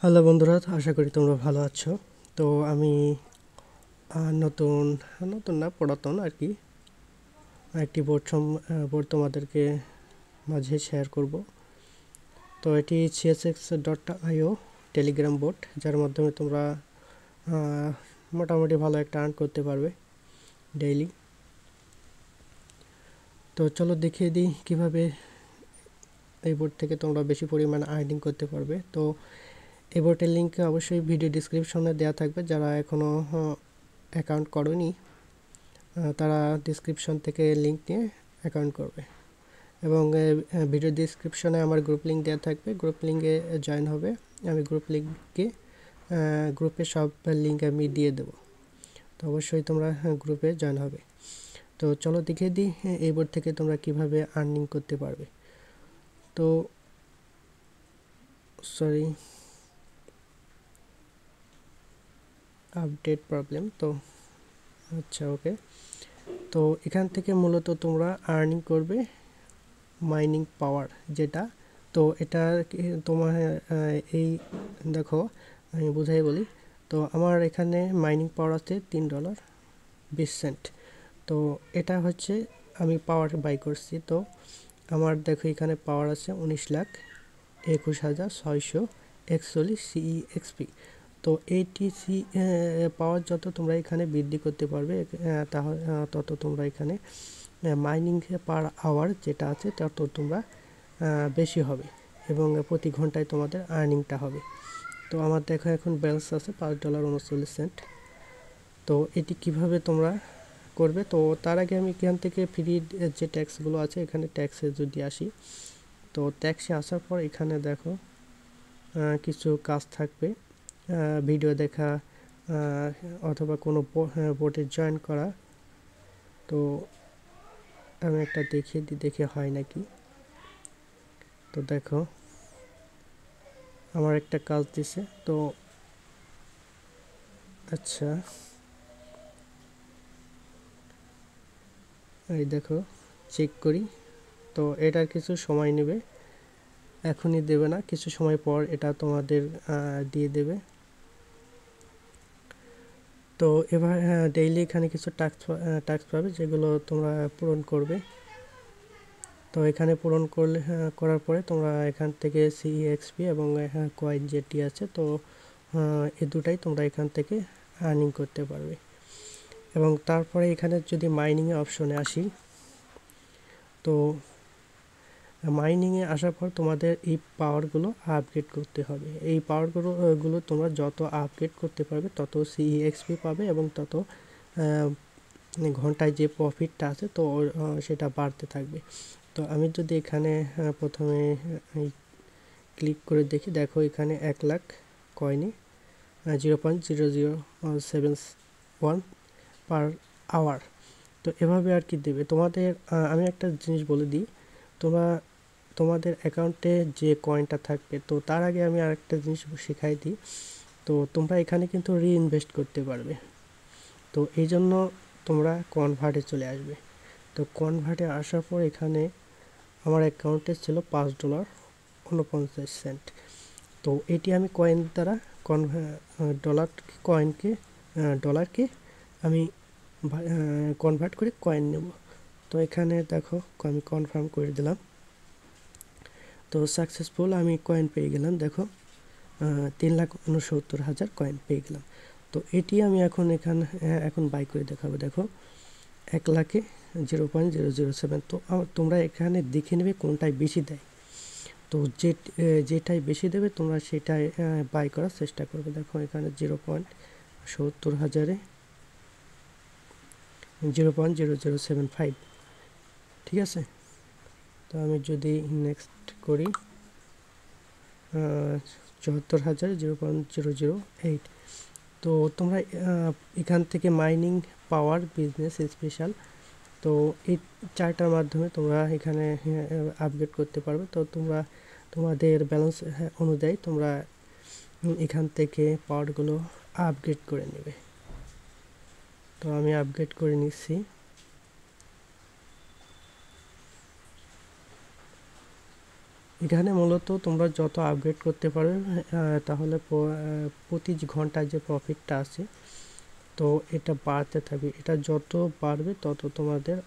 Hello বন্ধুরা, আশা করি তোমরা ভালো আছো। তো আমি নতুন নতুন না পুরাতন আর কি একটি বোর্ড তোমাদেরকে মাঝে শেয়ার করব। তো এটি csx.io টেলিগ্রাম বোর্ড, যার মাধ্যমে তোমরা মোটামুটি ভালো একটা আর্ন করতে পারবে ডেইলি। তো চলো দেখিয়ে দিই কিভাবে এই বোর্ড থেকে তোমরা বেশি পরিমাণে আর্নিং করতে পারবে। তো এই বোর্ডের লিঙ্ক অবশ্যই ভিডিও ডিসক্রিপশনে দেওয়া থাকবে। যারা এখনও অ্যাকাউন্ট করোনি তারা ডিসক্রিপশন থেকে লিঙ্ক নিয়ে অ্যাকাউন্ট করবে, এবং ভিডিও ডিসক্রিপশনে আমার গ্রুপ লিঙ্ক দেওয়া থাকবে। গ্রুপ লিঙ্কে জয়েন হবে। আমি গ্রুপে সব লিঙ্ক আমি দিয়ে দেবো। তো অবশ্যই তোমরা গ্রুপে জয়েন হবে। তো চলো দেখিয়ে দিই এই বোর্ড থেকে তোমরা কিভাবে আর্নিং করতে পারবে। তো সরি, আপডেট প্রবলেম। তো আচ্ছা, ওকে। তো এখান থেকে মূলত তোমরা আর্নিং করবে মাইনিং পাওয়ার, যেটা তো এটা তোমার এই দেখো, আমি বুঝাই বলি। তো আমার এখানে মাইনিং পাওয়ার আছে $3.20। তো এটা হচ্ছে আমি পাওয়ার বাই করছি। তো আমার দেখো এখানে পাওয়ার আছে 19,21,641 CEXP। তো এইটিসি পাওয়ার যত তোমরা এখানে বৃদ্ধি করতে পারবে তাহলে তত তোমরা এখানে মাইনিং পার আওয়ার যেটা আছে তত তোমরা বেশি হবে, এবং প্রতি ঘন্টায় তোমাদের আর্নিংটা হবে। তো আমার দেখো এখন ব্যালেন্স আছে $5.39। তো এটি কিভাবে তোমরা করবে, তো তার আগে আমি এখান থেকে ফ্রি যে ট্যাক্সগুলো আছে এখানে ট্যাক্সে যদি আসি, তো ট্যাক্সে আসার পর এখানে দেখো কিছু কাজ থাকবে, ভিডিও দেখা অথবা কোনো বোর্ডে জয়েন করা। তো আমি একটা দেখিয়ে দিই, দেখে হয় নাকি। তো দেখো আমার একটা কাজ দিছে। তো আচ্ছা, এই দেখো চেক করি। তো এটার কিছু সময় নেবে, এখনই দেবে না, কিছু সময় পর এটা তোমাদের দিয়ে দেবে। তো এবার ডেইলি এখানে কিছু টাস্ক পাবে, যেগুলো তোমরা পূরণ করবে। তো এখানে পূরণ করার পরে তোমরা এখান থেকে CEXP এবং কয়েন যেটি আছে, তো এই দুটাই তোমরা এখান থেকে আর্নিং করতে পারবে। এবং তারপরে এখানে যদি মাইনিংয়ে অপশনে আসি, তো মাইনিংয়ে আসার পর তোমাদের এই পাওয়ারগুলো আপগ্রেড করতে হবে। এই পাওয়ারগুলো তোমরা যত আপগ্রেড করতে পারবে তত CEXP পাবে, এবং তত ঘন্টায় যে প্রফিটটা আছে তো সেটা বাড়তে থাকবে। তো আমি যদি এখানে প্রথমে ক্লিক করে দেখি, দেখো এখানে 1,00,000 কয়েনে 0.0071 পার আওয়ার। তো এভাবে আর কি দেবে তোমাদের। আমি একটা জিনিস বলে দিই, তোমাদের অ্যাকাউন্টে যে কয়েনটা থাকবে, তো তার আগে আমি আরেকটা জিনিস শেখাই দিই। তো তোমরা এখানে কিন্তু রিইনভেস্ট করতে পারবে। তো এই জন্য তোমরা কনভার্টে চলে আসবে। তো কনভার্টে আসার পর এখানে আমার অ্যাকাউন্টে ছিল $5.49। তো এটি আমি কয়েন দ্বারা ডলারকে আমি কনভার্ট করে কয়েন নেব। তো এখানে দেখো আমি কনফার্ম করে দিলাম। তো সাকসেসফুল আমি কয়েন পেয়ে গেলাম। দেখো 3,69,000 কয়েন পেয়ে গেলাম। তো এটি আমি এখন বাই করে দেখাবো। দেখো 1,00,000-এ 0.007। তো তোমরা এখানে দেখে নেবে কোনটায় বেশি দেয়। তো যেটাই বেশি দেবে তোমরা সেটাই বাই করার চেষ্টা করবে। দেখো এখানে 0.70,000-এ 0.0075, ঠিক আছে। তো আমি যদি নেক্সট করি 74,000 0.008। তো তোমরা এখান থেকে মাইনিং পাওয়ার বিজনেস স্পেশাল, তো এই চারটার মাধ্যমে তোমরা এখানে আপগ্রেড করতে পারবে। তো তোমরা তোমাদের ব্যালেন্স অনুযায়ী তোমরা এখান থেকে পাওয়ারগুলো আপগ্রেড করে নেবে। তো আমি আপগ্রেড করে নিচ্ছি। এখানে মূলত তোমরা যত আপগ্রেড করতে পারবে তাহলে প্রতি ঘন্টায় যে প্রফিটটা আছে তো এটা বাড়তে থাকবে। এটা যত বাড়বে তত তোমাদের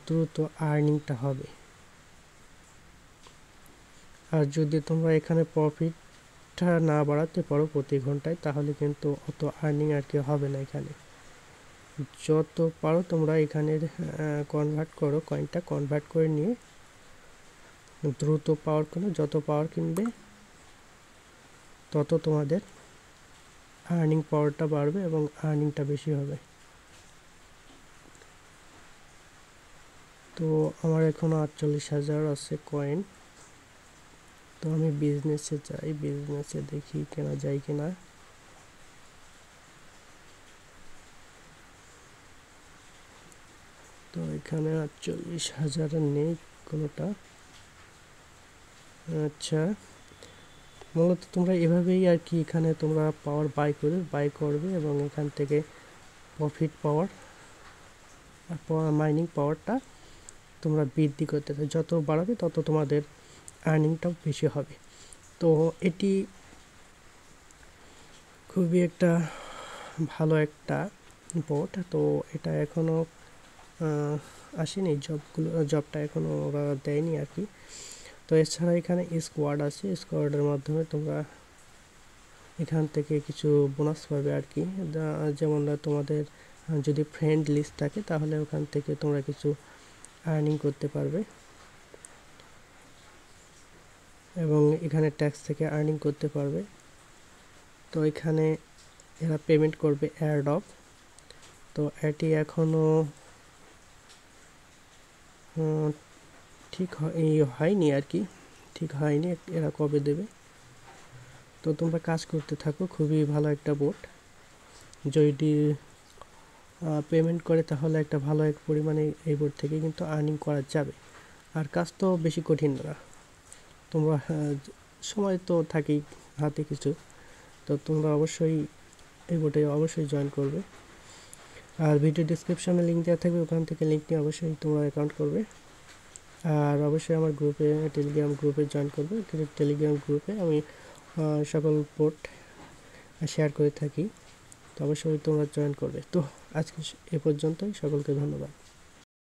দ্রুত আর্নিংটা হবে। আর যদি তোমরা এখানে প্রফিটটা না বাড়াতে পারো প্রতি ঘন্টায় তাহলে কিন্তু অত আর্নিং আর কি হবে না। এখানে যত পারো তোমরা এখানে কনভার্ট করো, কয়েনটা কনভার্ট করে নিয়ে দ্রুত পাওয়ার কোনো যত পাওয়ার কিনবে তত তোমাদের আর্নিং পাওয়ারটা বাড়বে এবং আর্নিংটা বেশি হবে। তো আমার এখনো 48,000 আছে কয়েন। তো আমি বিজনেসে যাই, বিজনেসে দেখি কেনা যায় কিনা। তো এখানে 48,000 নেই কোনোটা। আচ্ছা, মূলত তোমরা এভাবেই আর কি এখানে তোমরা পাওয়ার বাই করবে এবং এখান থেকে প্রফিট পাওয়ার মাইনিং পাওয়ারটা তোমরা বৃদ্ধি করতে থাকো। যত বাড়াবে তত তোমাদের আর্নিংটাও বেশি হবে। তো এটি খুবই একটা ভালো একটা বোট। তো এটা এখনও আসেনি, জবটা এখনও ওরা দেয়নি আর কি। তো এছাড়া এখানে স্কোয়াড আছে, স্কোয়াডের মাধ্যমে তোমরা এখান থেকে কিছু বোনাস পাবে আর কি। যেমন তোমাদের যদি ফ্রেন্ড লিস্ট থাকে তাহলে ওখান থেকে তোমরা কিছু আর্নিং করতে পারবে এবং এখানে ট্যাক্স থেকে আর্নিং করতে পারবে। তো এখানে এরা পেমেন্ট করবে এয়ারড্রপ। তো এটি এখনও ঠিক হয়নি আর কি, ঠিক হয়নি এরা কবে দেবে। তো তোমরা কাজ করতে থাকো, খুবই ভালো একটা বোট। যদি পেমেন্ট করে তাহলে একটা ভালো এক পরিমাণে এই বোট থেকে কিন্তু আর্নিং করা যাবে। আর কাজ তো বেশি কঠিন না, তোমরা সময় তো থাকেই হাতে কিছু। তো তোমরা অবশ্যই এই বোটে অবশ্যই জয়েন করবে। আর ভিডিও ডিসক্রিপশনে লিঙ্ক দেওয়া থাকবে, ওখান থেকে লিঙ্ক নিয়ে অবশ্যই তোমরা অ্যাকাউন্ট করবে। আর অবশ্যই আমার গ্রুপে, টেলিগ্রাম গ্রুপে জয়েন করবে। টেলিগ্রাম গ্রুপে আমি সকল বোট শেয়ার করে থাকি। তো অবশ্যই তোমরা জয়েন করবে। তো আজকে এ পর্যন্তই, সকলকে ধন্যবাদ।